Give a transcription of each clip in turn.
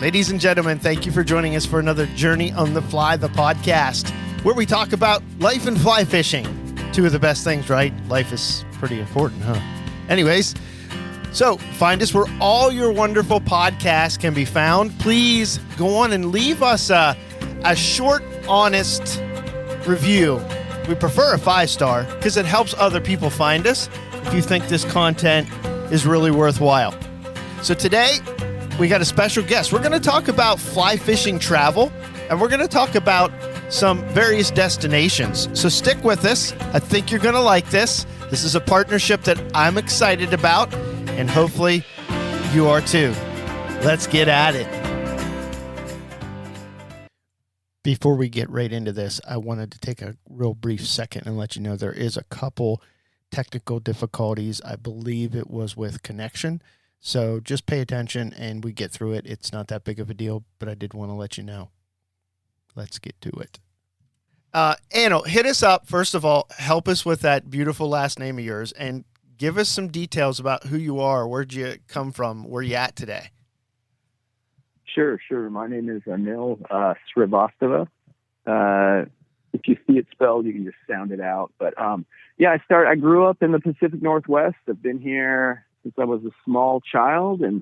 Ladies and gentlemen, thank you for joining us for another Journey on the Fly, the podcast, where we talk about life and fly fishing. Two of the best things, right? Life is pretty important, huh? Anyways, so find us where all your wonderful podcasts can be found. Please go on and leave us a short, honest review. We prefer a 5-star because it helps other people find us if you think this content is really worthwhile. So today, we got a special guest. We're going to talk about fly fishing travel, and we're going to talk about some various destinations. So stick with us. I think you're going to like this. This is a partnership that I'm excited about, and hopefully you are too. Let's get at it. Before we get right into this, I wanted to take a real brief second and let you know there is a couple technical difficulties. I believe it was with connection. So just pay attention and we get through it. It's not that big of a deal, but I did want to let you know. Let's get to it. Anil, hit us up. First of all, help us with that beautiful last name of yours and give us some details about who you are. Where'd you come from? Where you at today? Sure. My name is Anil Srivastava. If you see it spelled, you can just sound it out. But I grew up in the Pacific Northwest. I've been here since I was a small child and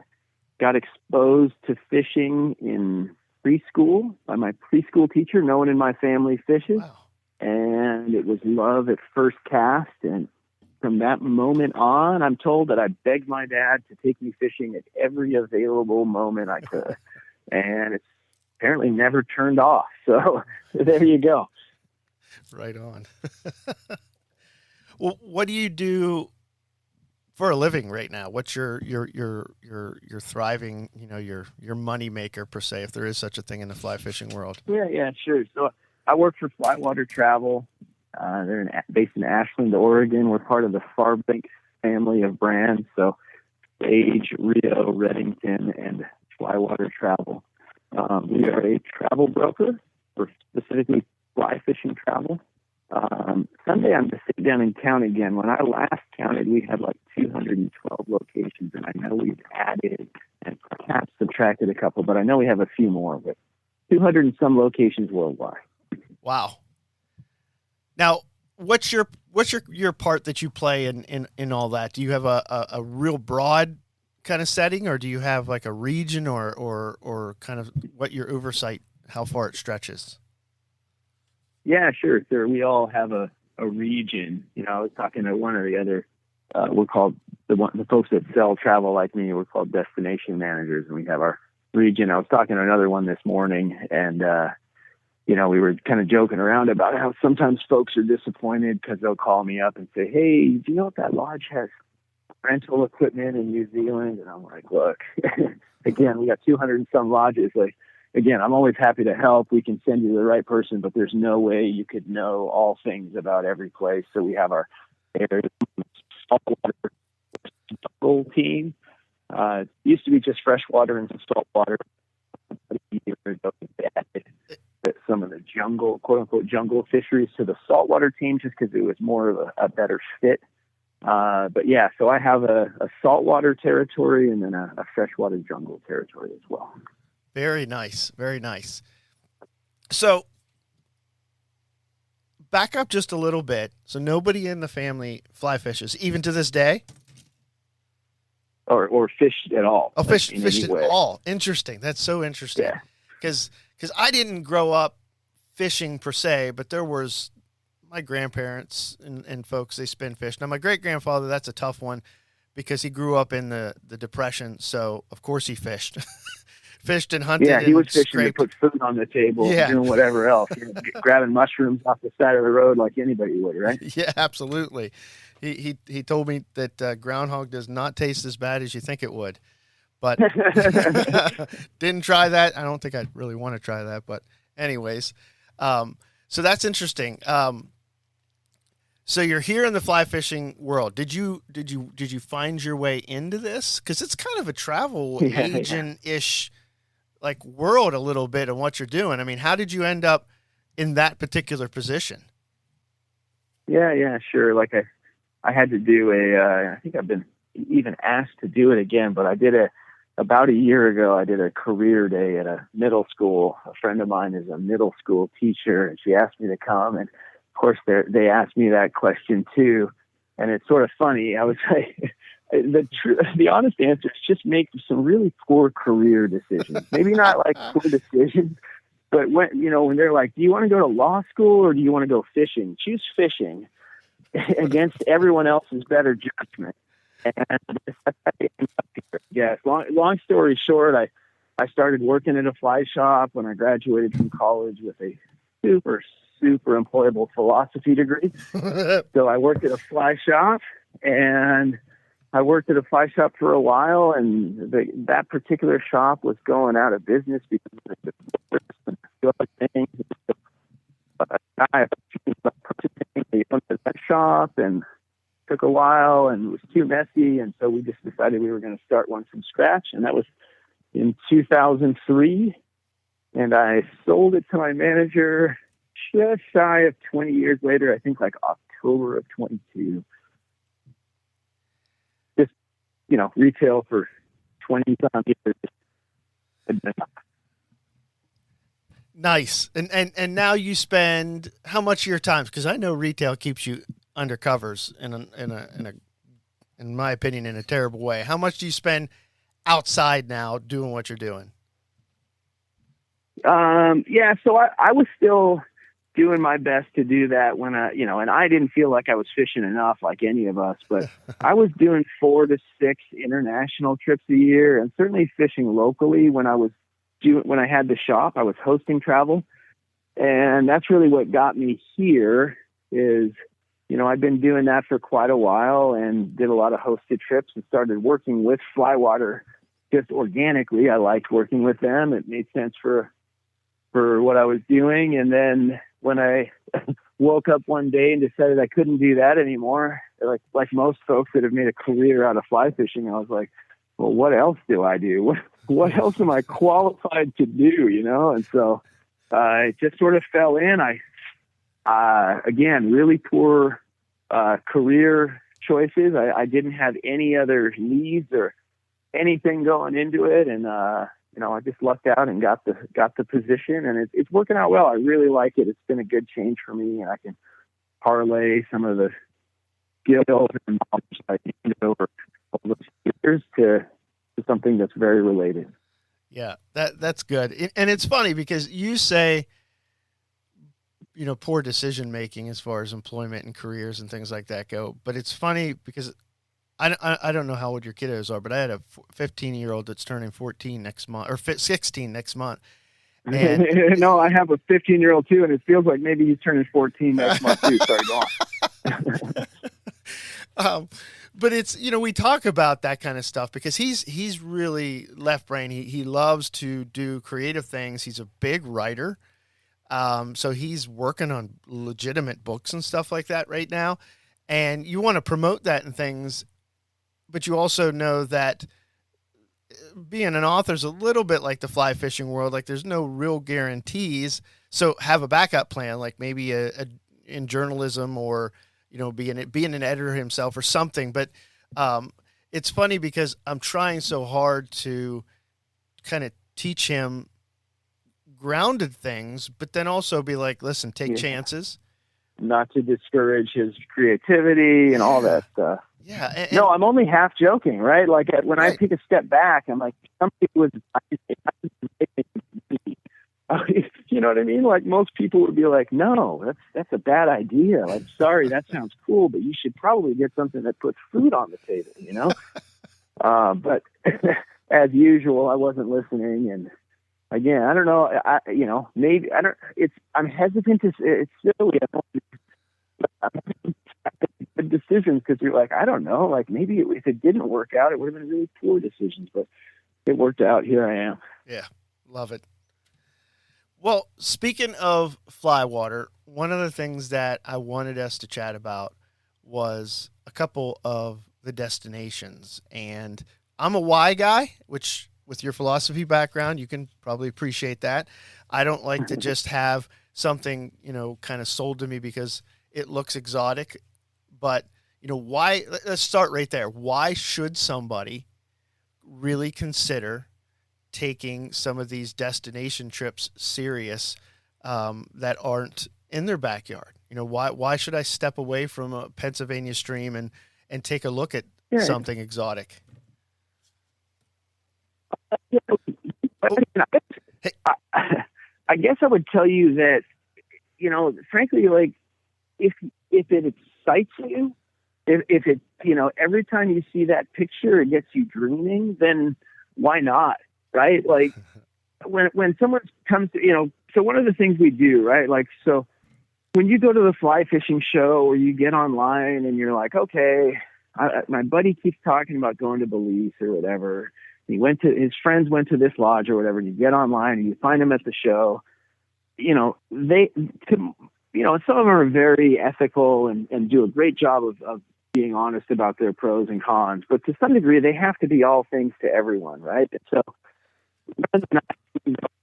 got exposed to fishing in preschool by my preschool teacher. No one in my family fishes. Wow. And it was love at first cast. And from that moment on, I'm told that I begged my dad to take me fishing at every available moment I could. And it's apparently never turned off. So there you go. Right on. Well, what do you do for a living right now? What's your thriving, your money maker per se, if there is such a thing in the fly fishing world? Yeah, sure. So I work for Flywater Travel. They're based in Ashland, Oregon. We're part of the Farbank family of brands. So Sage, Rio, Reddington, and Flywater Travel. We are a travel broker for specifically fly fishing travel. Sunday, I'm just sitting down and count again. When I last counted, we had like 212 locations, and I know we've added and perhaps subtracted a couple, but I know we have a few more, but 200 and some locations worldwide. Wow. Now, what's your part that you play in all that? Do you have a real broad kind of setting, or do you have like a region or kind of what your oversight, how far it stretches? Yeah, sure. We all have a region. I was talking to one of the other, we're called the folks that sell travel like me, we're called destination managers, and we have our region. I was talking to another one this morning, and, we were kind of joking around about how sometimes folks are disappointed because they'll call me up and say, hey, do you know if that lodge has rental equipment in New Zealand? And I'm like, look, again, we got 200 and some lodges. Like, again, I'm always happy to help. We can send you the right person, but there's no way you could know all things about every place. So we have our saltwater jungle team. It used to be just freshwater and saltwater. Some of the jungle, quote unquote, jungle fisheries to the saltwater team just because it was more of a better fit. But yeah, so I have a saltwater territory and then a freshwater jungle territory as well. Very nice. Very nice. So back up just a little bit. So nobody in the family fly fishes, even to this day? Or fished at all. Oh, fished at all. Interesting. That's so interesting. Yeah. Because I didn't grow up fishing per se, but there was my grandparents and folks, they spin fish. Now, my great-grandfather, that's a tough one because he grew up in the Depression, so of course he fished. Fished and hunted. Yeah, he was fishing scraped. to put food on the table, doing whatever else, grabbing mushrooms off the side of the road like anybody would, right? Yeah, absolutely. He told me that groundhog does not taste as bad as you think it would, but didn't try that. I don't think I really want to try that, but anyways, so that's interesting. So you're here in the fly fishing world. Did you find your way into this? Because it's kind of a travel agent-ish like world a little bit of what you're doing. I mean, how did you end up in that particular position? Yeah, sure. Like I had to do I think I've been even asked to do it again, but I did about a year ago, I did a career day at a middle school. A friend of mine is a middle school teacher, and she asked me to come. And of course, they asked me that question too. And it's sort of funny. I was like, the honest answer is just make some really poor career decisions. Maybe not like poor decisions, but when they're like, do you want to go to law school or do you want to go fishing? Choose fishing against everyone else's better judgment. And yes, long story short, I started working at a fly shop when I graduated from college with a super employable philosophy degree. So I worked at a fly shop, and I worked at a fly shop for a while, and that particular shop was going out of business because of the other things. I owned that shop, and took a while, and it was too messy, and so we just decided we were going to start one from scratch, and that was in 2003, and I sold it to my manager just shy of 20 years later, I think like October of 22. Just, retail for 20-some years. Nice. And now you spend how much of your time? Because I know retail keeps you under covers in my opinion, in a terrible way. How much do you spend outside now doing what you're doing? So I was still doing my best to do that when and I didn't feel like I was fishing enough like any of us, but I was doing 4 to 6 international trips a year, and certainly fishing locally when I had the shop. I was hosting travel, and that's really what got me here is, I've been doing that for quite a while and did a lot of hosted trips and started working with Flywater just organically. I liked working with them. It made sense for what I was doing. And then when I woke up one day and decided I couldn't do that anymore, like most folks that have made a career out of fly fishing, I was like, well, what else do I do? What else am I qualified to do? And so it just sort of fell in. Again, really poor career choices. I didn't have any other leads or anything going into it, and I just lucked out and got the position, and it's working out well. I really like it. It's been a good change for me, and I can parlay some of the skills and knowledge I gained over all those years to something that's very related. Yeah, that's good. And it's funny because you say, poor decision making as far as employment and careers and things like that go. But it's funny because I don't know how old your kiddos are, but I had a 15-year-old that's turning 14 next month, or 16 next month. And no, I have a 15-year-old too, and it feels like maybe he's turning 14 next month too. Sorry, go on. But it's, we talk about that kind of stuff because he's really left brain. He loves to do creative things. He's a big writer. So he's working on legitimate books and stuff like that right now. And you want to promote that and things, but you also know that being an author is a little bit like the fly fishing world. Like there's no real guarantees. So have a backup plan, like maybe in journalism or, being an editor himself or something. But it's funny because I'm trying so hard to kind of teach him grounded things, but then also be like, listen, take chances. Not to discourage his creativity and all that stuff. Yeah. No, I'm only half joking, right? Like when I take a step back, I'm like, somebody was, you know what I mean? Like most people would be like, no, that's a bad idea. Like, sorry, that sounds cool, but you should probably get something that puts food on the table, But as usual, I wasn't listening. And again, I don't know, maybe I'm hesitant to, it's silly. Good decisions because you're like, I don't know, like maybe if it didn't work out, it would have been really poor decisions, but it worked out. Here I am. Yeah. Love it. Well, speaking of Flywater, one of the things that I wanted us to chat about was a couple of the destinations. And I'm a why guy, which with your philosophy background, you can probably appreciate that. I don't like to just have something, kind of sold to me because it looks exotic. But, why? Let's start right there. Why should somebody really consider taking some of these destination trips serious that aren't in their backyard? You know, why should I step away from a Pennsylvania stream and take a look at something exotic? I guess I would tell you that, you know, frankly, like if it excites you, if it, you know, every time you see that picture, it gets you dreaming, then why not? Right? Like when someone comes to, you know, so one of the things we do, right? Like, so when you go to the fly fishing show or you get online and you're like, okay, my buddy keeps talking about going to Belize or whatever. His friends went to this lodge or whatever, and you get online and you find them at the show. You know, some of them are very ethical and do a great job of being honest about their pros and cons, but to some degree they have to be all things to everyone. Right. And so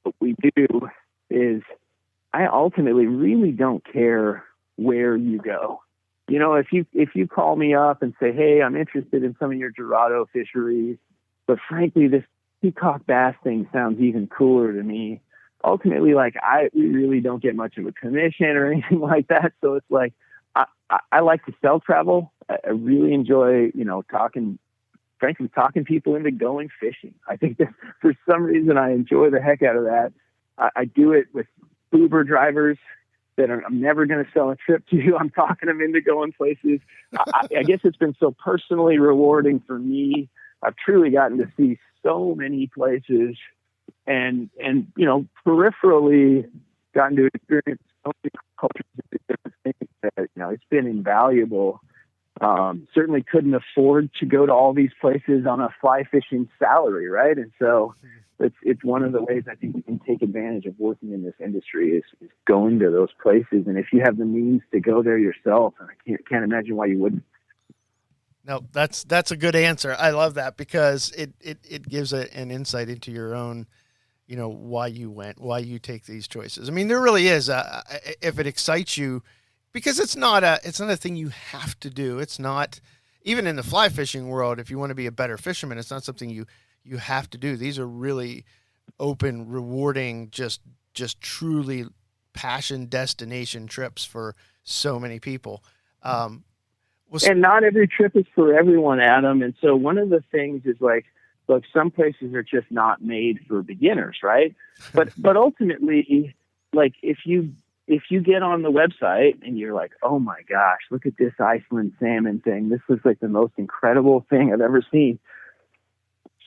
what we do is I ultimately really don't care where you go. You know, if you call me up and say, hey, I'm interested in some of your Dorado fisheries, but frankly, this peacock bass thing sounds even cooler to me. Ultimately, like we really don't get much of a commission or anything like that. So it's like, I like to sell travel. I really enjoy, you know, talking people into going fishing. I think that for some reason I enjoy the heck out of that. I do it with Uber drivers that I'm never going to sell a trip to. I'm talking them into going places. I guess it's been so personally rewarding for me. I've truly gotten to see so many places and you know, peripherally gotten to experience so many cultures and different things that, you know, it's been invaluable. Certainly couldn't afford to go to all these places on a fly fishing salary, right? And so it's one of the ways I think you can take advantage of working in this industry is going to those places. And if you have the means to go there yourself, I can't imagine why you wouldn't. No, that's a good answer. I love that because it gives an insight into your own, you know, why you went, why you take these choices. I mean, there really is if it excites you, because it's not a thing you have to do. It's not, even in the fly fishing world, if you want to be a better fisherman, it's not something you have to do. These are really open, rewarding, just truly passion destination trips for so many people. And not every trip is for everyone, Adam. And so one of the things is like, look, some places are just not made for beginners, right? But ultimately, like if you get on the website and you're like, oh my gosh, look at this Iceland salmon thing. This was like the most incredible thing I've ever seen.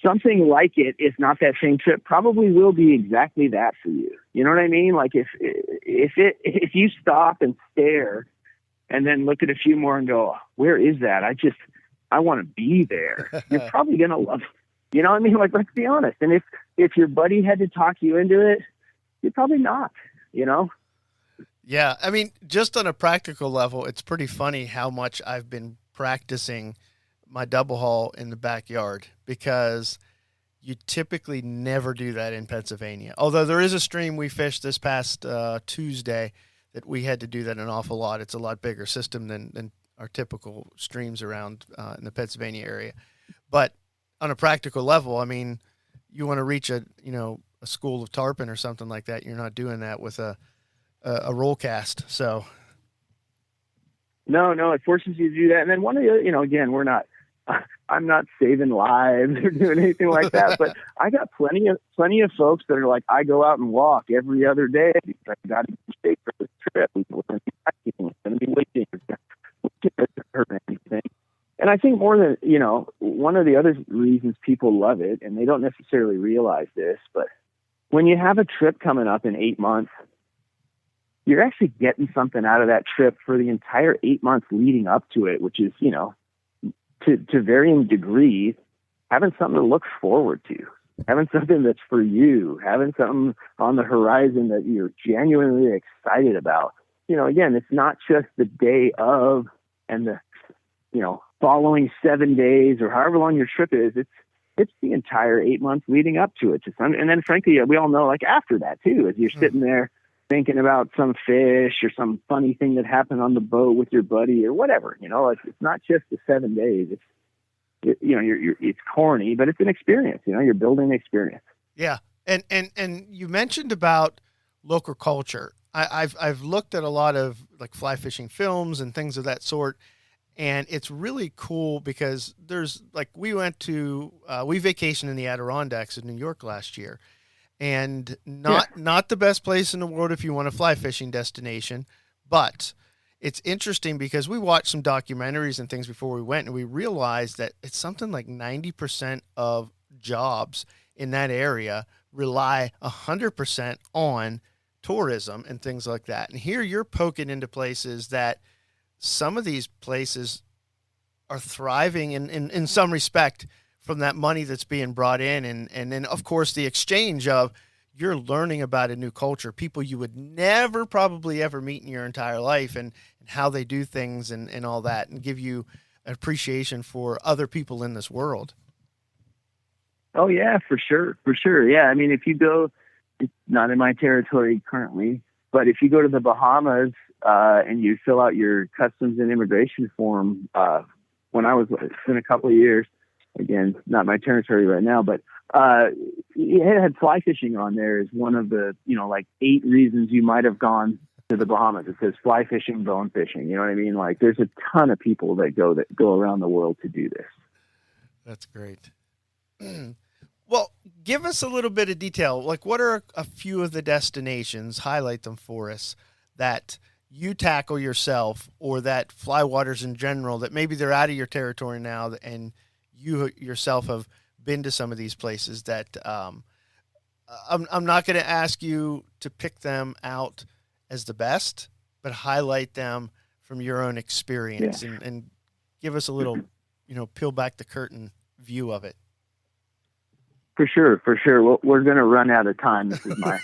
Something like it, if not that same trip, probably will be exactly that for you. You know what I mean? Like if you stop and stare and then look at a few more and go, where is that? I want to be there. You're probably going to love it. You know what I mean? Like, let's be honest. And if your buddy had to talk you into it, you're probably not, you know? Yeah. I mean, just on a practical level, it's pretty funny how much I've been practicing my double haul in the backyard, because you typically never do that in Pennsylvania. Although there is a stream we fished this past Tuesday that we had to do that an awful lot. It's a lot bigger system than our typical streams around in the Pennsylvania area. But on a practical level, I mean, you want to reach a school of tarpon or something like that. You're not doing that with a roll cast. So no, it forces you to do that. And then one of the, you know, again, I'm not saving lives or doing anything like that, but I got plenty of folks that are like, I go out and walk every other day because I got to get shape for this trip. We're going to be waiting. Anything. And I think more than, you know, one of the other reasons people love it, and they don't necessarily realize this, but when you have a trip coming up in 8 months, you're actually getting something out of that trip for the entire 8 months leading up to it, which is, you know, to varying degrees, having something to look forward to, having something that's for you, having something on the horizon that you're genuinely excited about. You know, again, it's not just the day of and the, you know, following 7 days or however long your trip is. It's the entire 8 months leading up to it. And then frankly, we all know, like after that too, as you're sitting there thinking about some fish or some funny thing that happened on the boat with your buddy or whatever, you know, it's not just the 7 days. it's corny, but it's an experience. You're building an experience. Yeah. And you mentioned about local culture. I've looked at a lot of like fly fishing films and things of that sort, and it's really cool because there's like we vacationed in the Adirondacks in New York last year, and not the best place in the world if you want a fly fishing destination, but it's interesting because we watched some documentaries and things before we went, and we realized that it's something like 90% of jobs in that area rely 100% on tourism and things like that. And here you're poking into places that some of these places are thriving in some respect from that money that's being brought in. And then, of course, the exchange of you're learning about a new culture, people you would never probably ever meet in your entire life, and how they do things and all that, and give you an appreciation for other people in this world. Oh, yeah, for sure. For sure. Yeah. I mean, if you go, it's not in my territory currently, but if you go to the Bahamas and you fill out your customs and immigration form, when I was in a couple of years, again, not my territory right now, but it had fly fishing on there as one of the, like 8 reasons you might have gone to the Bahamas. It says fly fishing, bone fishing. You know what I mean? Like there's a ton of people that go around the world to do this. That's great. Well, give us a little bit of detail. Like, what are a few of the destinations, highlight them for us, that you tackle yourself, or that fly waters in general, that maybe they're out of your territory now, and you yourself have been to some of these places that I'm not going to ask you to pick them out as the best, but highlight them from your own experience, and give us a little, peel back the curtain view of it. For sure. Well, we're going to run out of time. This is my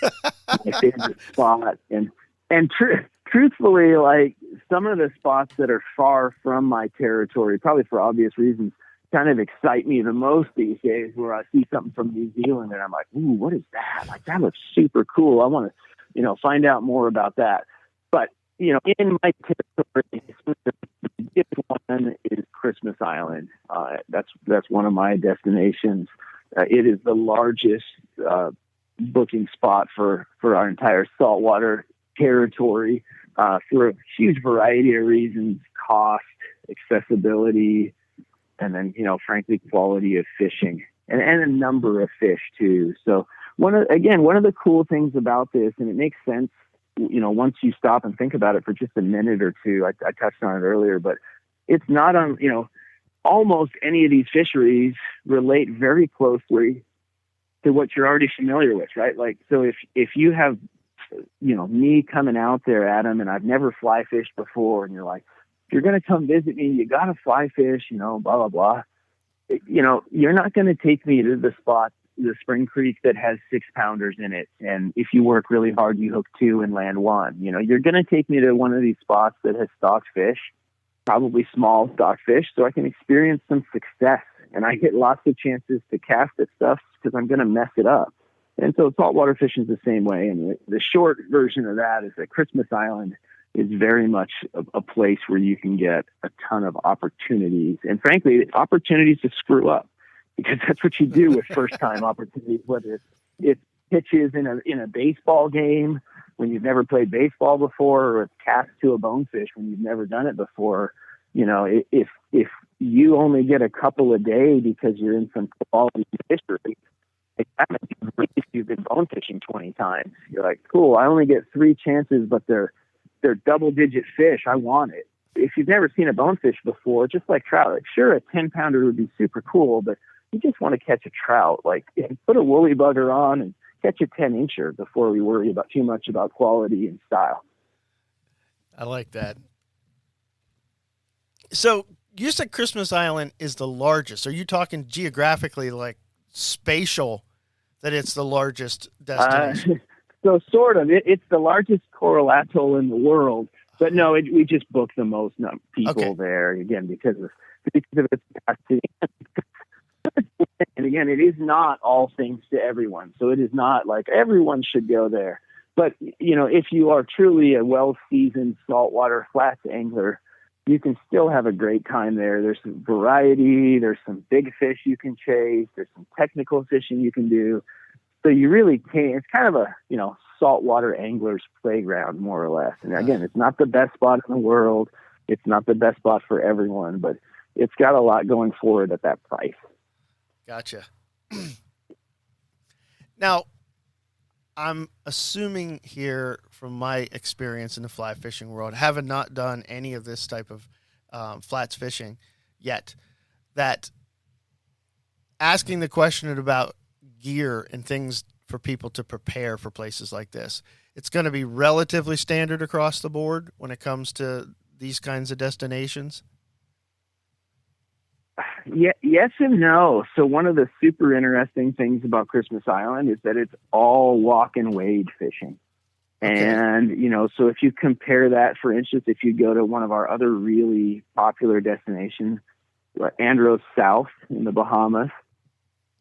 favorite spot. And truthfully, like some of the spots that are far from my territory, probably for obvious reasons, kind of excite me the most these days, where I see something from New Zealand and I'm like, ooh, what is that? Like, that looks super cool. I want to, find out more about that. But, in my territory, the biggest one is Christmas Island. That's one of my destinations. It is the largest booking spot for our entire saltwater territory for a huge variety of reasons: cost, accessibility, and then, frankly, quality of fishing and a number of fish too. So one of the cool things about this, and it makes sense, once you stop and think about it for just a minute or two, I touched on it earlier, but it's not on, almost any of these fisheries relate very closely to what you're already familiar with, right? Like, so if you have, me coming out there, Adam, and I've never fly fished before, and you're like, if you're going to come visit me, you got to fly fish, blah, blah, blah. You're not going to take me to the spot, the Spring Creek, that has 6-pounders in it. And if you work really hard, you hook 2 and land 1. You're going to take me to one of these spots that has stocked fish, probably small stock fish, so I can experience some success. And I get lots of chances to cast at stuff because I'm going to mess it up. And so saltwater fishing is the same way. And the short version of that is that Christmas Island is very much a place where you can get a ton of opportunities, and frankly, opportunities to screw up, because that's what you do with first-time opportunities, whether it's pitches in a baseball game when you've never played baseball before, or it's cast to a bonefish when you've never done it before. If you only get a couple a day because you're in some quality fishery, if you've been bone fishing 20 times, you're like, cool, I only get 3 chances, but they're double-digit fish. I want it. If you've never seen a bonefish before, just like trout, like, sure, a 10-pounder would be super cool, but you just want to catch a trout. Like, put a woolly bugger on and catch a 10-incher before we worry about too much about quality and style. I like that. So you said Christmas Island is the largest. Are you talking geographically, like spatial, that it's the largest destination? So sort of. It's the largest coral atoll in the world. But no, we just book the most people there, again, because of its capacity. And again, it is not all things to everyone. So it is not like everyone should go there. But, if you are truly a well-seasoned saltwater flats angler, you can still have a great time there. There's some variety. There's some big fish you can chase. There's some technical fishing you can do. So you really can't, it's kind of a, saltwater angler's playground, more or less. And again, it's not the best spot in the world. It's not the best spot for everyone, but it's got a lot going for it at that price. Gotcha. Now, I'm assuming here from my experience in the fly fishing world, having not done any of this type of flats fishing yet, that asking the question about gear and things for people to prepare for places like this, it's going to be relatively standard across the board when it comes to these kinds of destinations? Yeah, yes and no. So one of the super interesting things about Christmas Island is that it's all walk and wade fishing. Okay. And, so if you compare that, for instance, if you go to one of our other really popular destinations, Andros South in the Bahamas,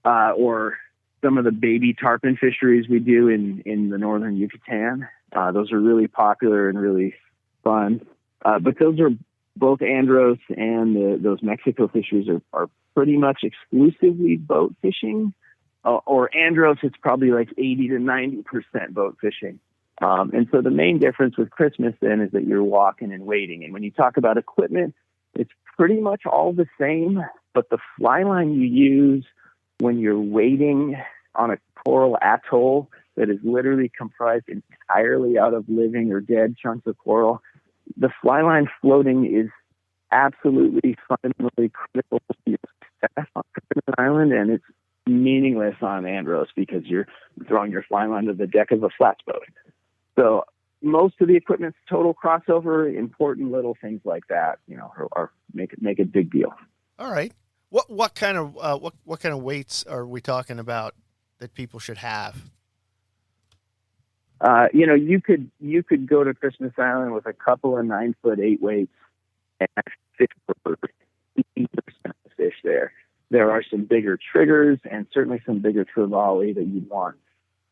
or some of the baby tarpon fisheries we do in the northern Yucatan, those are really popular and really fun. But those are both Andros and those Mexico fisheries are pretty much exclusively boat fishing. Or Andros, it's probably like 80 to 90% boat fishing. And so the main difference with Christmas then is that you're walking and wading. And when you talk about equipment, it's pretty much all the same, but the fly line you use when you're wading on a coral atoll that is literally comprised entirely out of living or dead chunks of coral, the fly line floating is absolutely fundamentally critical to your success on Christmas Island, and it's meaningless on Andros because you're throwing your fly line to the deck of a flats boat. So most of the equipment's total crossover. Important little things like that, are make a big deal. All right. What kind of weights are we talking about that people should have? You could go to Christmas Island with a couple of 9-foot-8 weights and fish for 15% of the fish there. There are some bigger triggers and certainly some bigger trevally that you'd want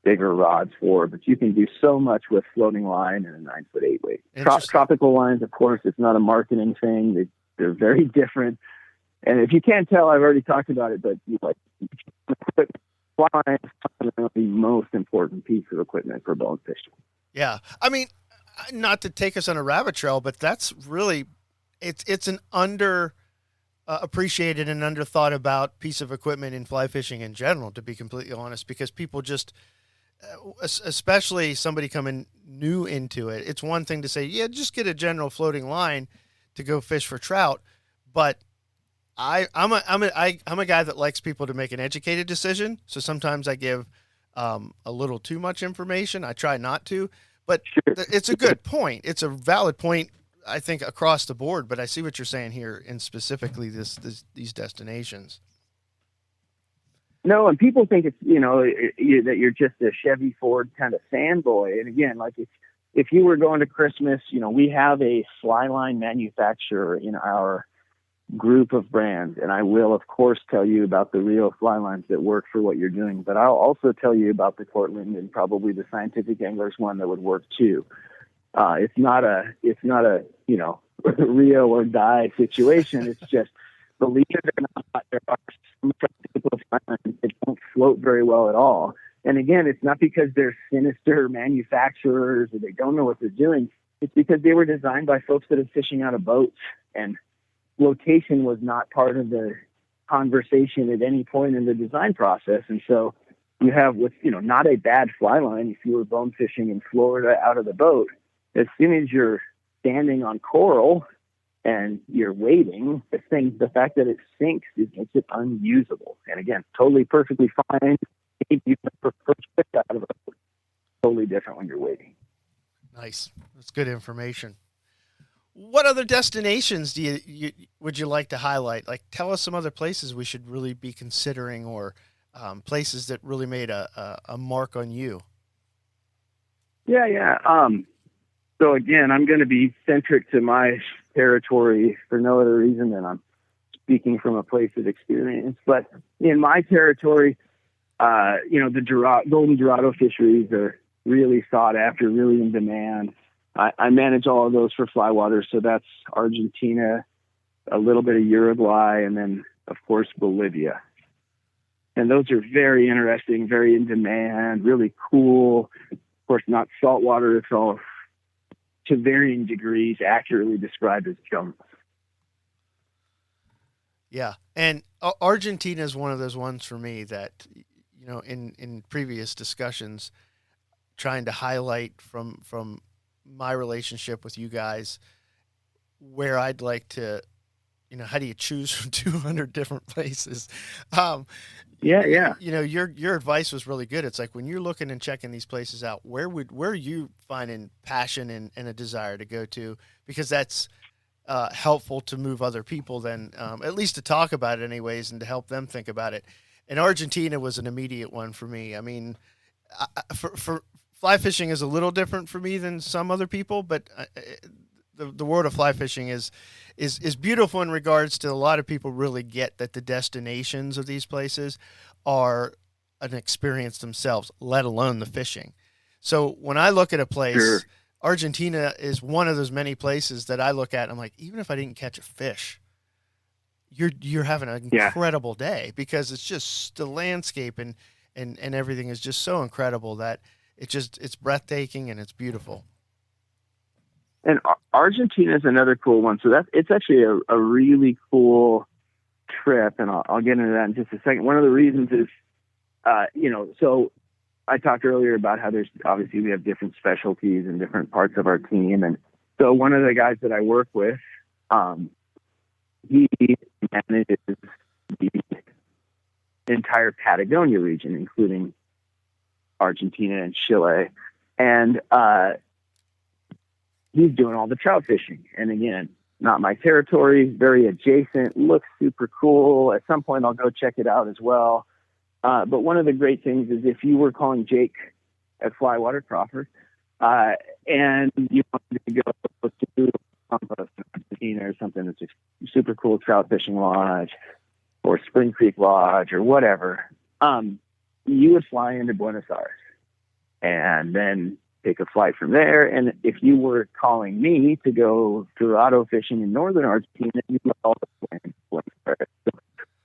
bigger rods for, but you can do so much with floating line and a 9-foot-8 weight. Tropical lines, of course, it's not a marketing thing. They're very different. And if you can't tell, I've already talked about it, but flying is the most important piece of equipment for bone fishing. Yeah. I mean, not to take us on a rabbit trail, but that's really, it's an under appreciated and under thought about piece of equipment in fly fishing in general, to be completely honest, because people just, especially somebody coming new into it, it's one thing to say, yeah, just get a general floating line to go fish for trout. But I'm a guy that likes people to make an educated decision. So sometimes I give a little too much information. I try not to, but it's a good point. It's a valid point, I think, across the board. But I see what you're saying here in specifically these destinations. No, and people think it's that you're just a Chevy Ford kind of fanboy. And again, like if you were going to Christmas, we have a fly line manufacturer in our group of brands, and I will of course tell you about the real fly lines that work for what you're doing, but I'll also tell you about the Cortland and probably the Scientific Anglers one that would work too. It's not a Rio or die situation. It's just, believe it or not, there are some typical fly lines that don't float very well at all. And again, it's not because they're sinister manufacturers or they don't know what they're doing. It's because they were designed by folks that are fishing out of boats, and flotation was not part of the conversation at any point in the design process. And so you have not a bad fly line. If you were bone fishing in Florida out of the boat, as soon as you're standing on coral and you're wading, the fact that it sinks makes it unusable. And again, totally perfectly fine. You prefer fish out of a boat. Totally different when you're wading. Nice. That's good information. What other destinations would you like to highlight? Like, tell us some other places we should really be considering, or places that really made a mark on you. Yeah. So again, I'm going to be centric to my territory for no other reason than I'm speaking from a place of experience. But in my territory, the golden Dorado fisheries are really sought after, really in demand. I manage all of those for fly water. So that's Argentina, a little bit of Uruguay, and then of course Bolivia. And those are very interesting, very in demand, really cool. Of course, not saltwater. It's all to varying degrees accurately described as junk. Yeah. And Argentina is one of those ones for me that, in previous discussions, trying to highlight from my relationship with you guys, where I'd like to, how do you choose from 200 different places? Yeah. Your advice was really good. It's like when you're looking and checking these places out, where are you finding passion and a desire to go to? Because that's helpful to move other people then, at least to talk about it anyways, and to help them think about it. And Argentina was an immediate one for me. I mean, for fly fishing is a little different for me than some other people, but the world of fly fishing is beautiful in regards to a lot of people really get that the destinations of these places are an experience themselves, let alone the fishing. So when I look at a place, Sure. Argentina is one of those many places that I look at and I'm like, even if I didn't catch a fish, you're having an incredible day, because it's just the landscape and everything is just so incredible that it's breathtaking and it's beautiful. And Argentina is another cool one. So it's actually a really cool trip, and I'll get into that in just a second. One of the reasons is, so I talked earlier about how there's obviously we have different specialties in different parts of our team, and so one of the guys that I work with, he manages the entire Patagonia region, including Argentina and Chile, and he's doing all the trout fishing. And again, not my territory, very adjacent, looks super cool. At some point I'll go check it out as well. But one of the great things is if you were calling Jake at Flywater Crawford, and you wanted to go to Argentina or something that's a super cool trout fishing lodge or Spring Creek Lodge or whatever, you would fly into Buenos Aires and then take a flight from there. And if you were calling me to go Dorado fishing in northern Argentina, you would also fly into Buenos Aires. So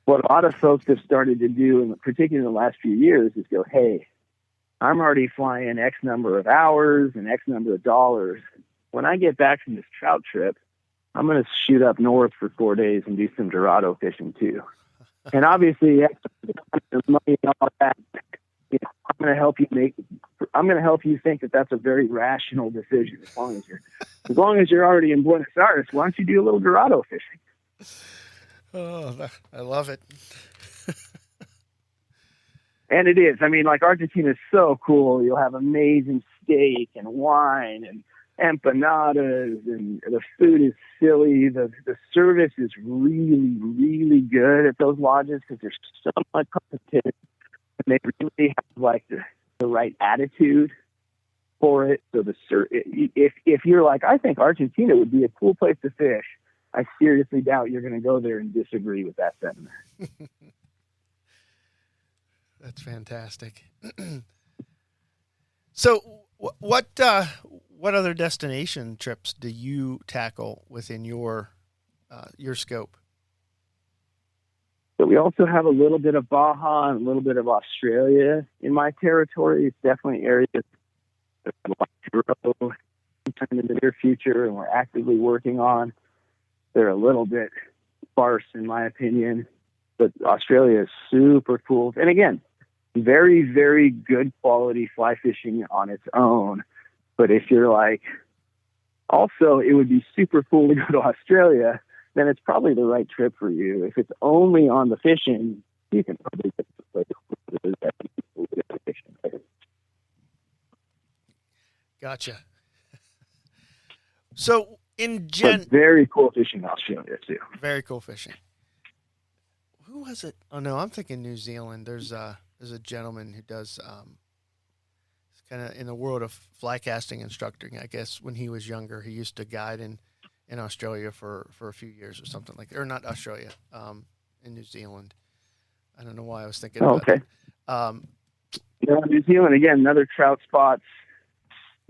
what a lot of folks have started to do, and particularly in the last few years, is go, hey, I'm already flying X number of hours and X number of dollars. When I get back from this trout trip, I'm going to shoot up north for 4 days and do some Dorado fishing too. And obviously, the money and all that, I'm going to help you think that that's a very rational decision. As long as you're already in Buenos Aires, why don't you do a little Dorado fishing? Oh, I love it. And it is. I mean, like, Argentina is so cool. You'll have amazing steak and wine and empanadas, and the food is silly. The service is really, really good at those lodges because there's so much competition. And they really have like the right attitude for it. So if you're like, I think Argentina would be a cool place to fish, I seriously doubt you're going to go there and disagree with that sentiment. That's fantastic. So what other destination trips do you tackle within your scope? So we also have a little bit of Baja and a little bit of Australia in my territory. It's definitely areas that I'd like to grow in the near future, and we're actively working on. They're a little bit sparse, in my opinion, but Australia is super cool. And again, very, very good quality fly fishing on its own. But if you're like, also, it would be super cool to go to Australia, then it's probably the right trip for you. If it's only on the fishing, you can probably get to the place fishing. Gotcha. So but very cool fishing in Australia too. Very cool fishing. Who was it? Oh no, I'm thinking New Zealand. There's a gentleman who does kind of in the world of fly casting instructing. I guess when he was younger, he used to guide in Australia for a few years or something like that. Or not Australia, in New Zealand. I don't know why I was thinking about okay. New Zealand, again, another trout spot.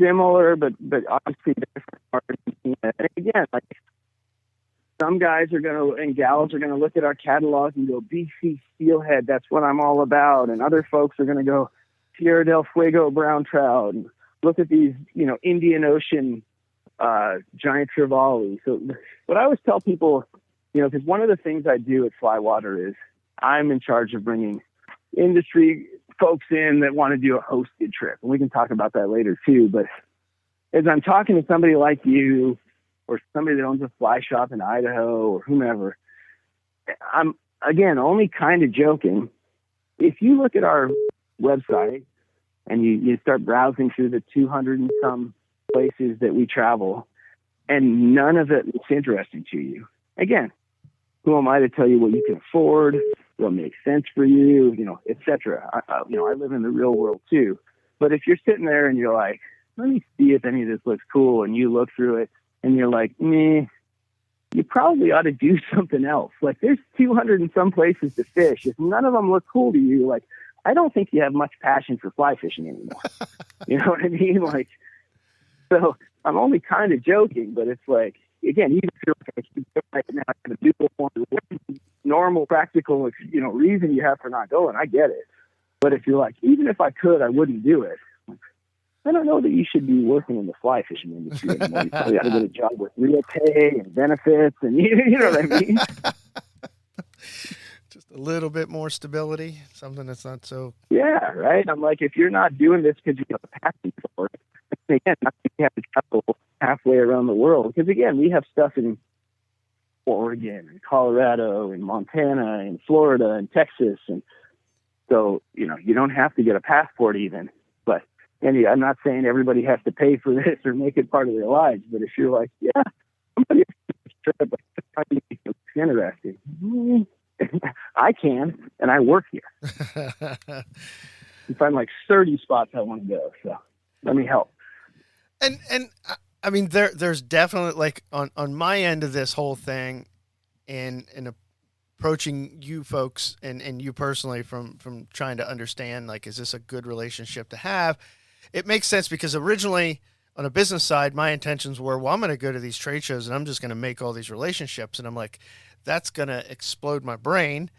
similar, but obviously different. And again, like some guys are and gals are gonna look at our catalog and go, BC steelhead, that's what I'm all about. And other folks are gonna go Tierra del Fuego brown trout and look at these, Indian Ocean giant trevally. So what I always tell people, because one of the things I do at Flywater is I'm in charge of bringing industry folks in that want to do a hosted trip. And we can talk about that later too. But as I'm talking to somebody like you or somebody that owns a fly shop in Idaho or whomever, I'm, again, only kind of joking. If you look at our website and you start browsing through the 200 and some places that we travel and none of it looks interesting to you, again, who am I to tell you what you can afford, what makes sense for you, et cetera. I live in the real world too. But if you're sitting there and you're like, let me see if any of this looks cool, and you look through it and you're like, meh, you probably ought to do something else. Like there's 200 and some places to fish. If none of them look cool to you, like, I don't think you have much passion for fly fishing anymore. You know what I mean? Like, so I'm only kind of joking, but it's like, again, even if you're like, right now, I have a do normal, practical, reason you have for not going, I get it. But if you're like, even if I could, I wouldn't do it. I don't know that you should be working in the fly fishing industry anymore. You probably got to get a job with real pay and benefits, and you know what I mean? Just a little bit more stability, something that's not so. Yeah, right. I'm like, if you're not doing this because you have a passion for it, again, not that you have to travel halfway around the world. Because again, we have stuff in Oregon and Colorado and Montana and Florida and Texas, and so you don't have to get a passport even. But and I'm not saying everybody has to pay for this or make it part of their lives. But if you're like, yeah, somebody it's interesting. I can, and I work here. You find like 30 spots I want to go, so let me help. And I mean, there's definitely, like, on my end of this whole thing, and approaching you folks and you personally from trying to understand, like, is this a good relationship to have? It makes sense because originally on a business side, my intentions were, well, I'm going to go to these trade shows and I'm just going to make all these relationships. And I'm like, that's going to explode my brain.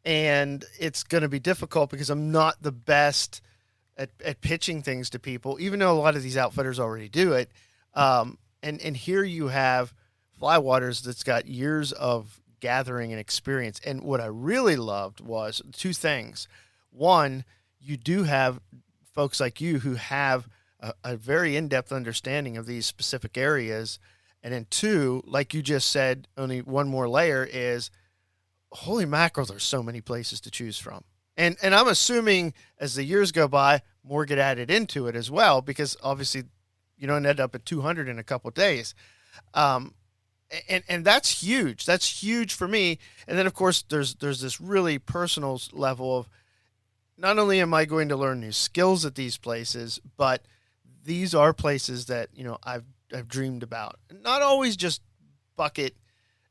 And it's going to be difficult because I'm not the best at pitching things to people, even though a lot of these outfitters already do it. And here you have Flywaters that's got years of gathering and experience. And what I really loved was two things. One, you do have folks like you who have a very in-depth understanding of these specific areas. And then two, like you just said, only one more layer is, holy mackerel, there's so many places to choose from. And I'm assuming as the years go by, more get added into it as well, because obviously you don't end up at 200 in a couple of days. And that's huge. That's huge for me. And then, of course, there's this really personal level of, not only am I going to learn new skills at these places, but these are places that, I've dreamed about. Not always just bucket.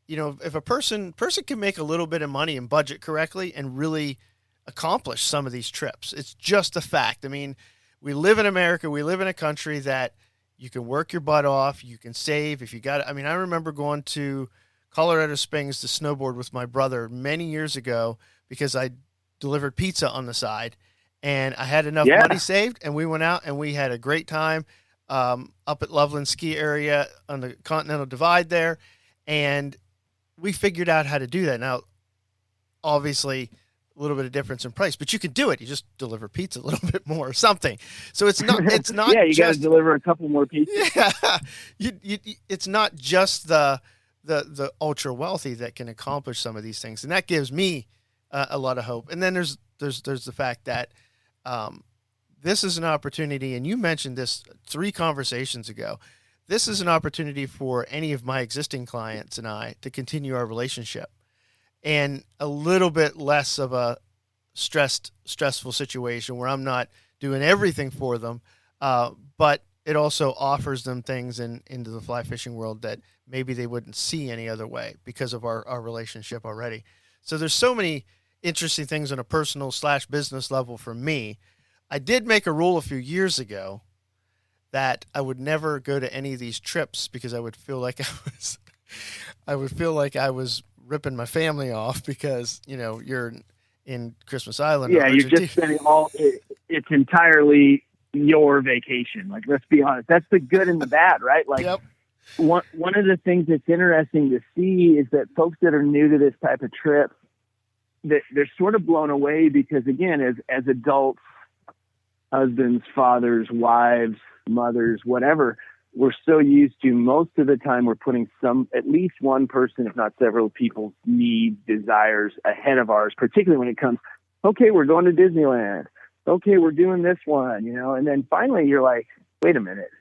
If a person can make a little bit of money and budget correctly and really accomplish some of these trips. It's just a fact. I mean, we live in America. We live in a country that you can work your butt off. You can save if you got it. I mean, I remember going to Colorado Springs to snowboard with my brother many years ago because I delivered pizza on the side and I had enough money saved, and we went out and we had a great time up at Loveland Ski Area on the Continental Divide there. And we figured out how to do that. Now, obviously, a little bit of difference in price, but you can do it. You just deliver pizza a little bit more or something. So it's not yeah, you got to deliver a couple more pizzas. Yeah. It's not just the ultra wealthy that can accomplish some of these things. And that gives me a lot of hope. And then there's the fact that this is an opportunity, and you mentioned this 3 conversations ago. This is an opportunity for any of my existing clients and I to continue our relationship, and a little bit less of a stressful situation where I'm not doing everything for them. But it also offers them things into the fly fishing world that maybe they wouldn't see any other way because of our relationship already. So there's so many interesting things on a personal /business level for me. I did make a rule a few years ago that I would never go to any of these trips because I would feel like I would feel like I was ripping my family off because, you're in Christmas Island or Yeah, you're Argentina. just spending it's entirely your vacation. Like, let's be honest, that's the good and the bad, right? Like, Yep. one of the things that's interesting to see is that folks that are new to this type of trip, that they're sort of blown away because, again, as adults, husbands, fathers, wives, mothers, whatever, we're so used to, most of the time we're putting at least one person, if not several people's needs, desires ahead of ours, particularly when it comes, okay, we're going to Disneyland. Okay, we're doing this one, and then finally you're like, wait a minute,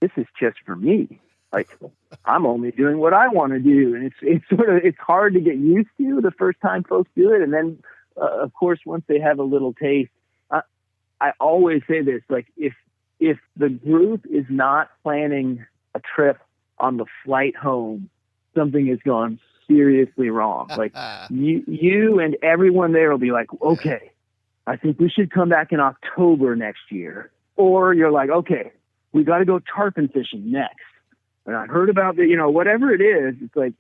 this is just for me. Like, I'm only doing what I want to do. And it's hard to get used to the first time folks do it. And then, of course, once they have a little taste, I always say this, like, if the group is not planning a trip on the flight home, something has gone seriously wrong. Like, you and everyone there will be like, okay, I think we should come back in October next year. Or you're like, okay, we got to go tarpon fishing next. And I heard about whatever it is, it's like,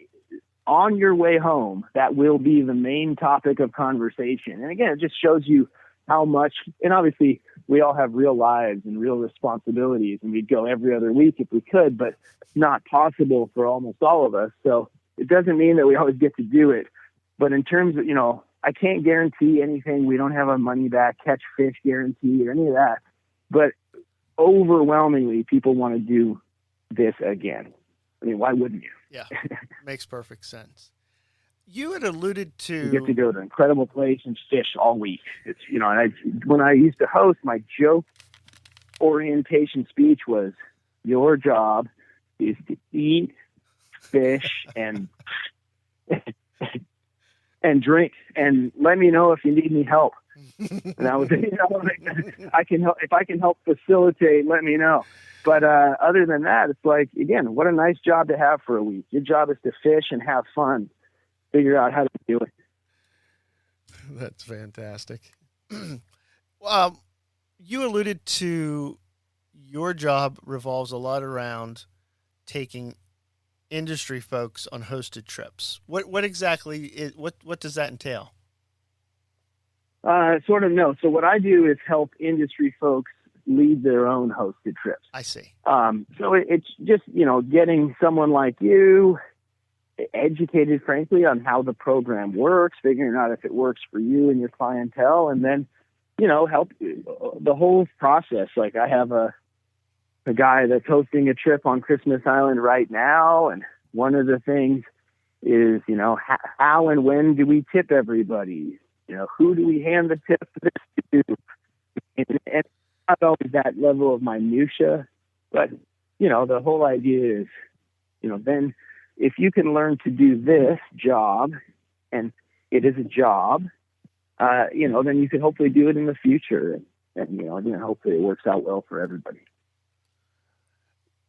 on your way home, that will be the main topic of conversation. And again, it just shows you how much, and obviously we all have real lives and real responsibilities, and we'd go every other week if we could, but it's not possible for almost all of us. So it doesn't mean that we always get to do it. But in terms of, I can't guarantee anything. We don't have a money back catch fish guarantee or any of that. But overwhelmingly, people want to do this again. I mean, why wouldn't you? Yeah, makes perfect sense. You had alluded to... You get to go to an incredible place and fish all week. It's, and when I used to host, my joke orientation speech was, your job is to eat, fish, and drink, and let me know if you need any help. And I was, I can help. If I can help facilitate, let me know. But other than that, it's like, again, what a nice job to have for a week. Your job is to fish and have fun. Figure out how to do it. That's fantastic. You alluded to your job revolves a lot around taking industry folks on hosted trips. What exactly what does that entail? Sort of no. So what I do is help industry folks lead their own hosted trips. I see. So it's just, getting someone like you educated, frankly, on how the program works, figuring out if it works for you and your clientele, and then, help the whole process. Like, I have a guy that's hosting a trip on Christmas Island right now, and one of the things is, how and when do we tip everybody? Who do we hand the tip to? And not always that level of minutia, but, the whole idea is, then if you can learn to do this job, and it is a job, then you can hopefully do it in the future. And hopefully it works out well for everybody.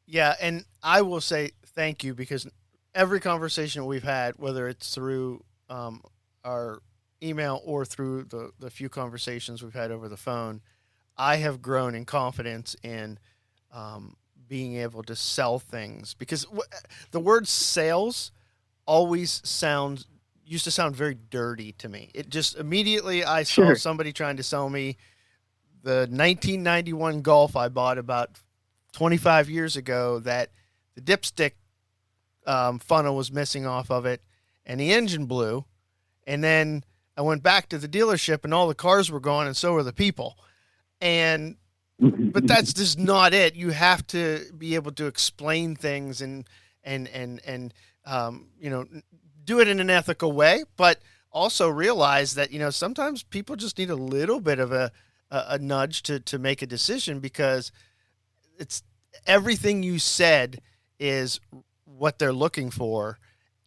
Yeah, and I will say thank you, because every conversation we've had, whether it's through our email or through the few conversations we've had over the phone, I have grown in confidence in being able to sell things, because the word sales always used to sound very dirty to me. It just immediately I saw somebody trying to sell me the 1991 Golf I bought about 25 years ago, that the dipstick funnel was missing off of it and the engine blew. And then I went back to the dealership and all the cars were gone and so were the people. But that's just not it. You have to be able to explain things and do it in an ethical way, but also realize that, sometimes people just need a little bit of a nudge to make a decision, because it's everything you said is what they're looking for.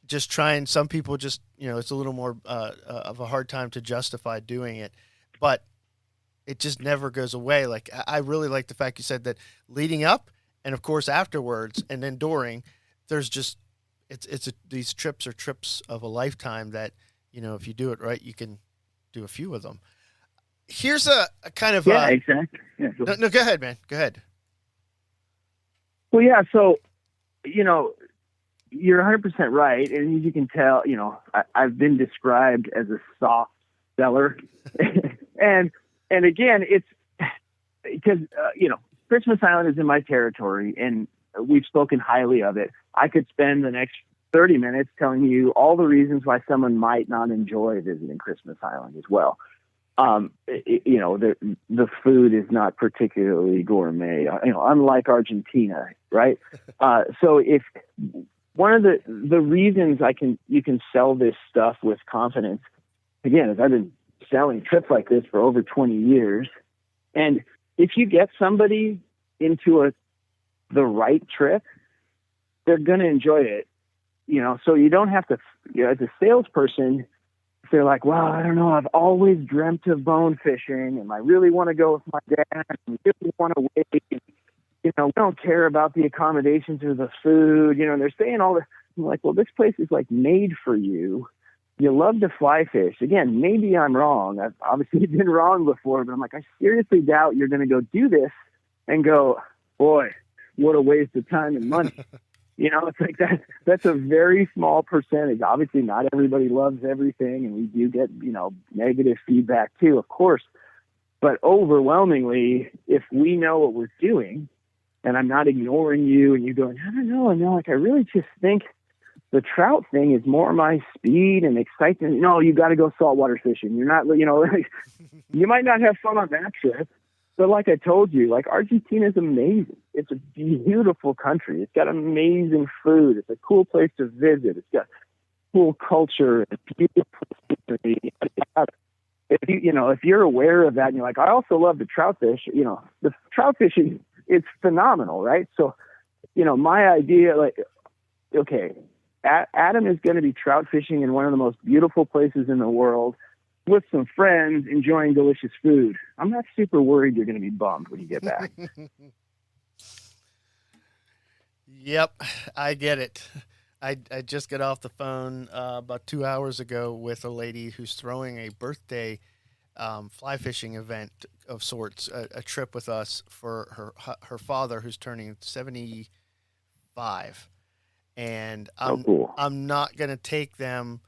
Some people just, it's a little more of a hard time to justify doing it, but it just never goes away. Like, I really like the fact you said that leading up and of course afterwards and then during, there's just, these trips are trips of a lifetime that, if you do it right, you can do a few of them. Here's a kind of, exactly. Yeah, no, go ahead, man. Go ahead. Well, yeah. So, you know, you're 100% right. And as you can tell, I've been described as a soft seller. and, and again, it's because, Christmas Island is in my territory and we've spoken highly of it. I could spend the next 30 minutes telling you all the reasons why someone might not enjoy visiting Christmas Island as well. The food is not particularly gourmet, unlike Argentina, right? So if one of the reasons you can sell this stuff with confidence, again, is I've been selling trips like this for over 20 years. And if you get somebody into the right trip, they're going to enjoy it, so you don't have to, as a salesperson, they're like, well, I don't know, I've always dreamt of bone fishing and I really want to go with my dad and we really want to wait. And, we don't care about the accommodations or the food, they're saying all this. I'm like, well, this place is like made for you. You love to fly fish. Again, maybe I'm wrong. I've obviously been wrong before, but I'm like, I seriously doubt you're going to go do this and go, boy, what a waste of time and money. It's like that's a very small percentage. Obviously, not everybody loves everything, and we do get, negative feedback too, of course. But overwhelmingly, if we know what we're doing, and I'm not ignoring you, and you're going, I don't know, and you're like, I really just think the trout thing is more my speed and excitement. No, you got to go saltwater fishing. You're not, you might not have fun on that trip. But like I told you, like Argentina is amazing. It's a beautiful country. It's got amazing food. It's a cool place to visit. It's got cool culture and beautiful history. If you're aware of that and you're like, I also love the trout fish, the trout fishing, it's phenomenal, right? So, my idea, like, okay, Adam is going to be trout fishing in one of the most beautiful places in the world with some friends enjoying delicious food. I'm not super worried you're going to be bummed when you get back. Yep, I get it. I just got off the phone about 2 hours ago with a lady who's throwing a birthday fly fishing event of sorts, a trip with us for her father who's turning 75. And I'm not going to take them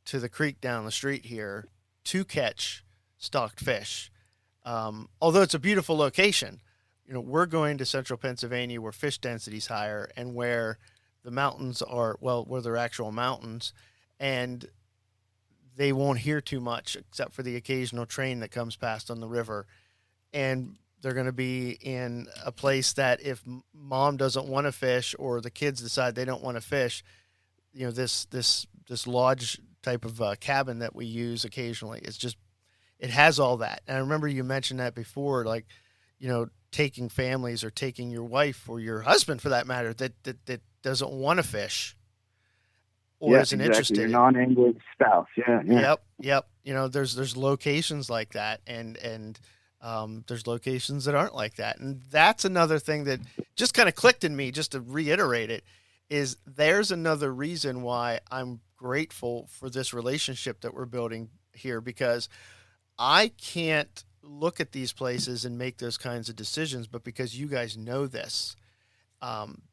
to the creek down the street here to catch stocked fish. Although it's a beautiful location, we're going to central Pennsylvania where fish density is higher and where the mountains are, where they're actual mountains, and they won't hear too much except for the occasional train that comes past on the river. And they're going to be in a place that if mom doesn't want to fish or the kids decide they don't want to fish, this lodge type of cabin that we use occasionally, it has all that. And I remember you mentioned that before, like, taking families or taking your wife or your husband for that matter that doesn't want to fish or isn't interested. Your non-angling spouse. Yeah. Yep. There's locations like that and there's locations that aren't like that. And that's another thing that just kind of clicked in me, just to reiterate it, is there's another reason why I'm grateful for this relationship that we're building here, because I can't look at these places and make those kinds of decisions, but because you guys know this,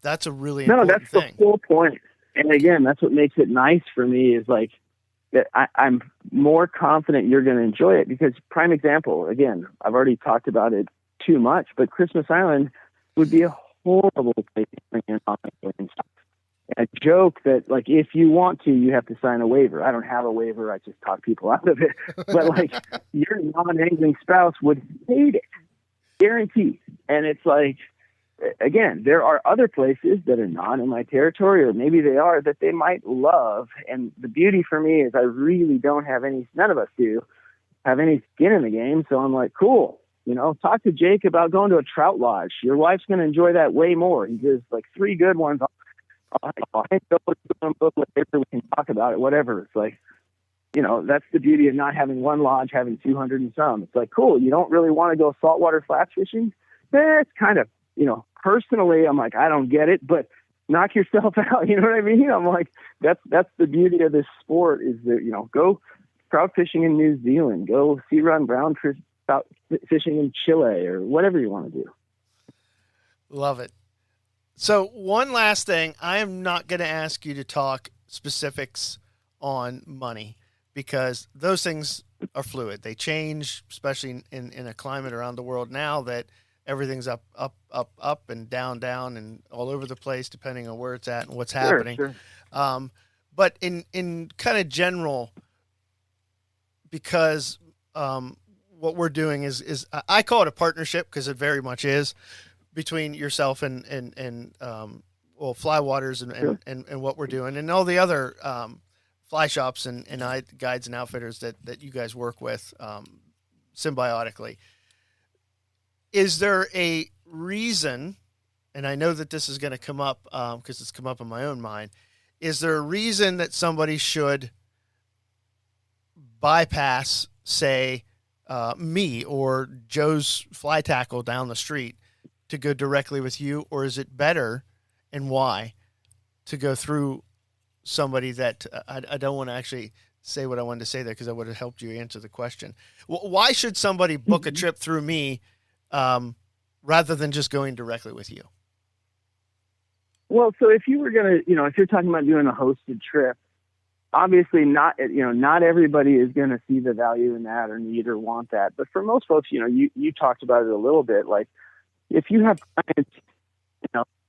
that's a really important thing. That's the whole point. And again, that's what makes it nice for me is like that I'm more confident you're going to enjoy it because prime example, again, I've already talked about it too much, but Christmas Island would be a horrible place to bring in non-angling stuff. I joke that, like, if you want to, you have to sign a waiver. I don't have a waiver. I just talk people out of it. But, like, your non-angling spouse would hate it. Guaranteed. And it's like, again, there are other places that are not in my territory, or maybe they are, that they might love. And the beauty for me is I really don't have any, none of us do, have any skin in the game. So I'm like, cool. Talk to Jake about going to a trout lodge. Your wife's going to enjoy that way more. He gives, like, 3 good ones. I'll hang up with a book later, we can talk about it, whatever. It's like, that's the beauty of not having one lodge, having 200 and some. It's like, cool, you don't really want to go saltwater flat fishing? It's kind of, personally, I'm like, I don't get it, but knock yourself out. You know what I mean? I'm like, that's the beauty of this sport is that, go trout fishing in New Zealand, go sea run brown trout fishing in Chile, or whatever you want to do. Love it. So one last thing, I am not going to ask you to talk specifics on money because those things are fluid. They change, especially in a climate around the world now that everything's up, up, up, up, and down, down, and all over the place, depending on where it's at and what's Sure, happening. sure. Um, but in kind of general, because what we're doing is I call it a partnership because it very much is between yourself and well, Flywaters Sure. and what we're doing and all the other fly shops and guides and outfitters that you guys work with symbiotically. Is there a reason? And I know that this is going to come up because it's come up in my own mind. Is there a reason that somebody should bypass, say, me or Joe's fly tackle down the street to go directly with you, or is it better, and why, to go through somebody that I don't want to actually say what I wanted to say there because I would have helped you answer the question. Why should somebody book a trip through me rather than just going directly with you? Well, so if you were going to, if you're talking about doing a hosted trip, obviously not everybody is going to see the value in that or need or want that. But for most folks, you talked about it a little bit. Like if you have clients,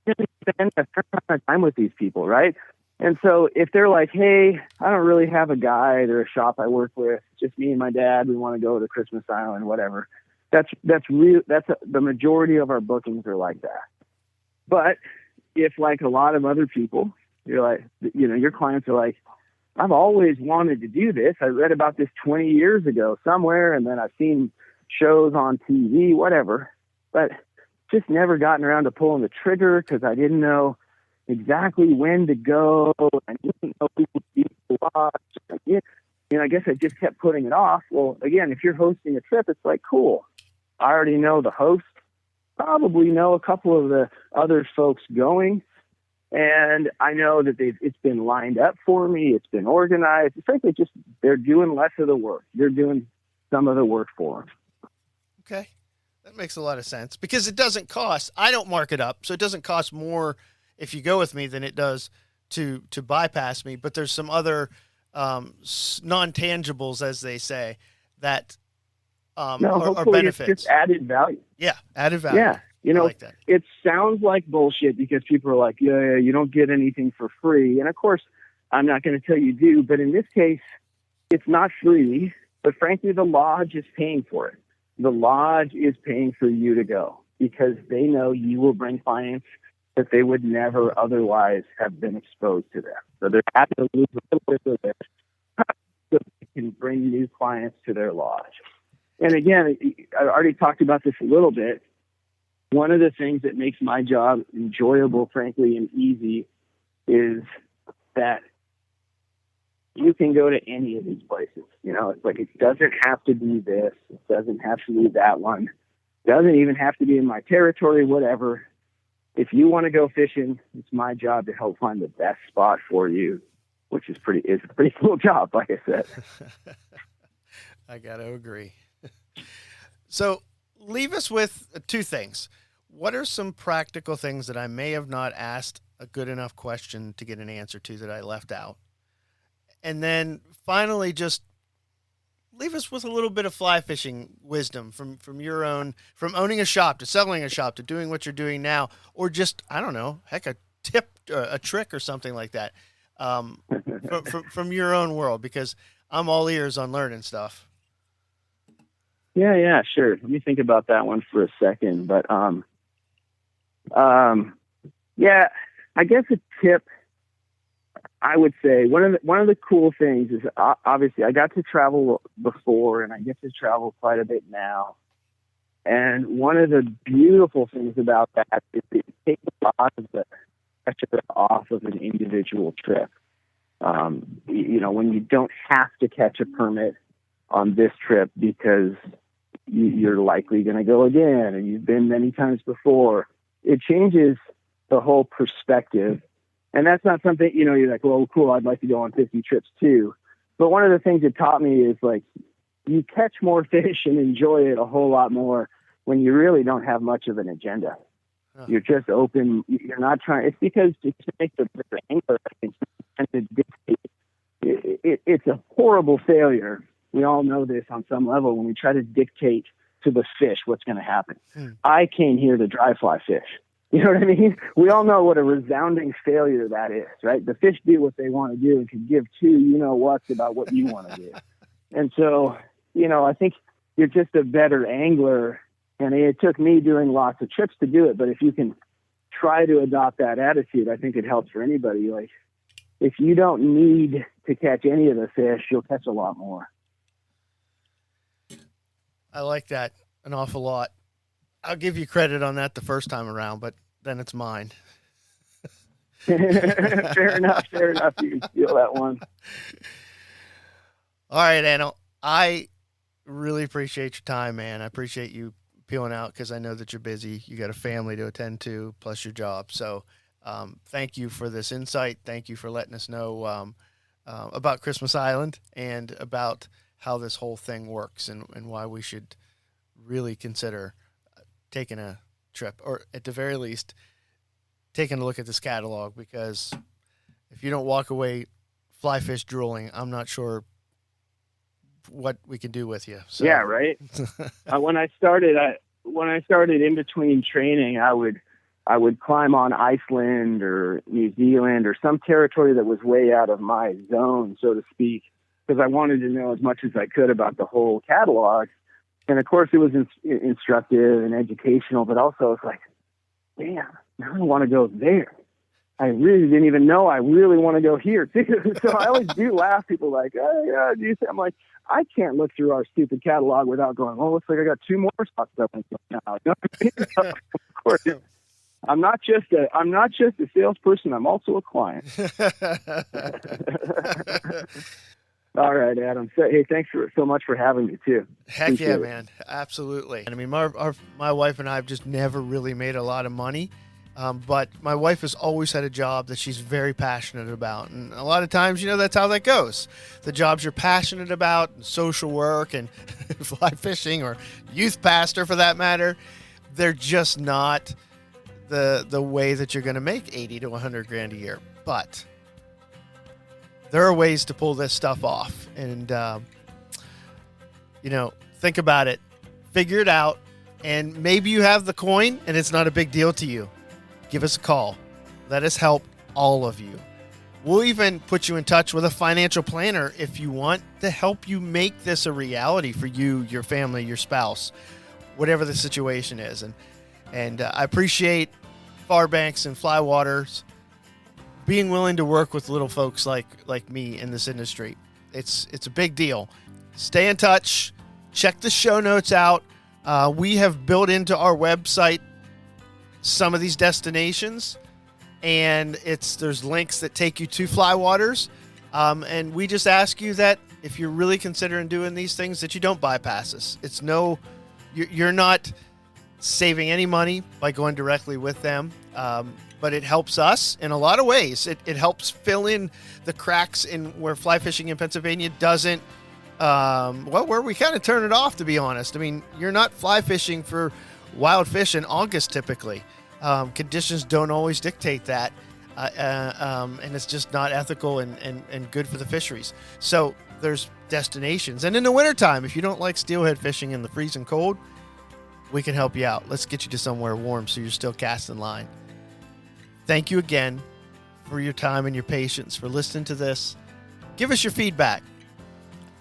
really spend a fair amount of time with these people, right? And so if they're like, hey, I don't really have a guide or a shop I work with, just me and my dad, we want to go to Christmas Island, whatever. That's the majority of our bookings are like that. But if like a lot of other people, you're like, your clients are like, I've always wanted to do this. I read about this 20 years ago somewhere, and then I've seen shows on TV, whatever, but just never gotten around to pulling the trigger because I didn't know exactly when to go. I didn't know who would be to watch. I guess I just kept putting it off. Well, again, if you're hosting a trip, it's like, cool. I already know the host, probably know a couple of the other folks going. And I know that it's been lined up for me. It's been organized. Frankly, just they're doing less of the work. They're doing some of the work for them. Okay. That makes a lot of sense because it doesn't cost. I don't mark it up, so it doesn't cost more if you go with me than it does to bypass me. But there's some other non-tangibles, as they say, that are benefits. It's just added value. Yeah, added value. Yeah. I like that. It sounds like bullshit because people are like, yeah, you don't get anything for free. And of course, I'm not going to tell you do, but in this case, it's not free. But frankly, the lodge is paying for it. The lodge is paying for you to go because they know you will bring clients that they would never otherwise have been exposed to them. So they're happy to lose a little bit of it so they can bring new clients to their lodge. And again, I already talked about this a little bit. One of the things that makes my job enjoyable, frankly, and easy is that you can go to any of these places. It's like it doesn't have to be this. It doesn't have to be that one. It doesn't even have to be in my territory, whatever. If you want to go fishing, it's my job to help find the best spot for you, which is a pretty cool job, like I said. I got to agree. So leave us with two things. What are some practical things that I may have not asked a good enough question to get an answer to that I left out? And then finally, just leave us with a little bit of fly fishing wisdom from your own, from owning a shop to selling a shop to doing what you're doing now, or just, I don't know, heck, a tip, a trick or something like that from your own world, because I'm all ears on learning stuff. Yeah, sure. Let me think about that one for a second. But, yeah, I guess a tip, I would say one of the cool things is obviously I got to travel before and I get to travel quite a bit now. And one of the beautiful things about that is it takes a lot of the pressure off of an individual trip. When you don't have to catch a permit on this trip because you're likely going to go again and you've been many times before, it changes the whole perspective. And that's not something, you're like, well, cool, I'd like to go on 50 trips too. But one of the things it taught me is like, you catch more fish and enjoy it a whole lot more when you really don't have much of an agenda. You're just open. You're not trying. It's because to make the angler, it's a horrible failure. We all know this on some level when we try to dictate to the fish what's going to happen. I came here to dry fly fish. You know what I mean? We all know what a resounding failure that is, right? The fish do what they want to do and can give two you-know-whats about what you want to do. And so, I think you're just a better angler. And it took me doing lots of trips to do it. But if you can try to adopt that attitude, I think it helps for anybody. Like, if you don't need to catch any of the fish, you'll catch a lot more. I like that an awful lot. I'll give you credit on that the first time around, but then it's mine. Fair enough. You can steal that one. All right, Anil. I really appreciate your time, man. I appreciate you peeling out because I know that you're busy. You got a family to attend to, plus your job. So thank you for this insight. Thank you for letting us know about Christmas Island and about how this whole thing works and why we should really consider taking a trip, or at the very least, taking a look at this catalog, because if you don't walk away fly fish drooling, I'm not sure what we can do with you. So. Yeah, right. When I started in between training, I would climb on Iceland or New Zealand or some territory that was way out of my zone, so to speak, because I wanted to know as much as I could about the whole catalog. And of course, it was instructive and educational, but also it's like, damn, now I want to go there. I really didn't even know I really want to go here too. So I always do laugh. People like, oh yeah, geez. I'm like, I can't look through our stupid catalog without going, oh, looks like I got 2 more spots up now. You know what I mean? So, of course, I'm not just a salesperson. I'm also a client. All right, Adam. So, hey, thanks so much for having me too. Heck Appreciate yeah, man. Absolutely. And I mean, my wife and I have just never really made a lot of money. But my wife has always had a job that she's very passionate about. And a lot of times, that's how that goes. The jobs you're passionate about, social work and fly fishing, or youth pastor for that matter, they're just not the way that you're going to make 80 to 100 grand a year. But there are ways to pull this stuff off. And, think about it, figure it out. And maybe you have the coin and it's not a big deal to you. Give us a call. Let us help all of you. We'll even put you in touch with a financial planner if you want to help you make this a reality for you, your family, your spouse, whatever the situation is. And I appreciate Farbanks and Flywaters being willing to work with little folks like me in this industry. It's a big deal. Stay in touch. Check the show notes out. We have built into our website some of these destinations, and there's links that take you to Flywaters. And we just ask you that if you're really considering doing these things, that you don't bypass us. You're not saving any money by going directly with them. But it helps us in a lot of ways. It helps fill in the cracks in where fly fishing in Pennsylvania doesn't, where we kind of turn it off, to be honest. I mean, you're not fly fishing for wild fish in August typically. Conditions don't always dictate that. And it's just not ethical and good for the fisheries. So there's destinations. And in the wintertime, if you don't like steelhead fishing in the freezing cold, we can help you out. Let's get you to somewhere warm so you're still casting line. Thank you again for your time and your patience, for listening to this. Give us your feedback.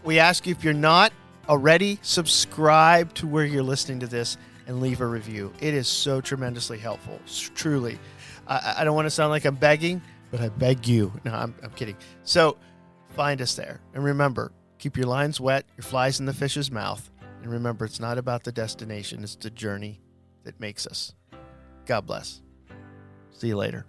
We ask you, if you're not already, subscribe to where you're listening to this and leave a review. It is so tremendously helpful, truly. I don't want to sound like I'm begging, but I beg you. No, I'm kidding. So find us there. And remember, keep your lines wet, your flies in the fish's mouth. And remember, it's not about the destination, it's the journey that makes us. God bless. See you later.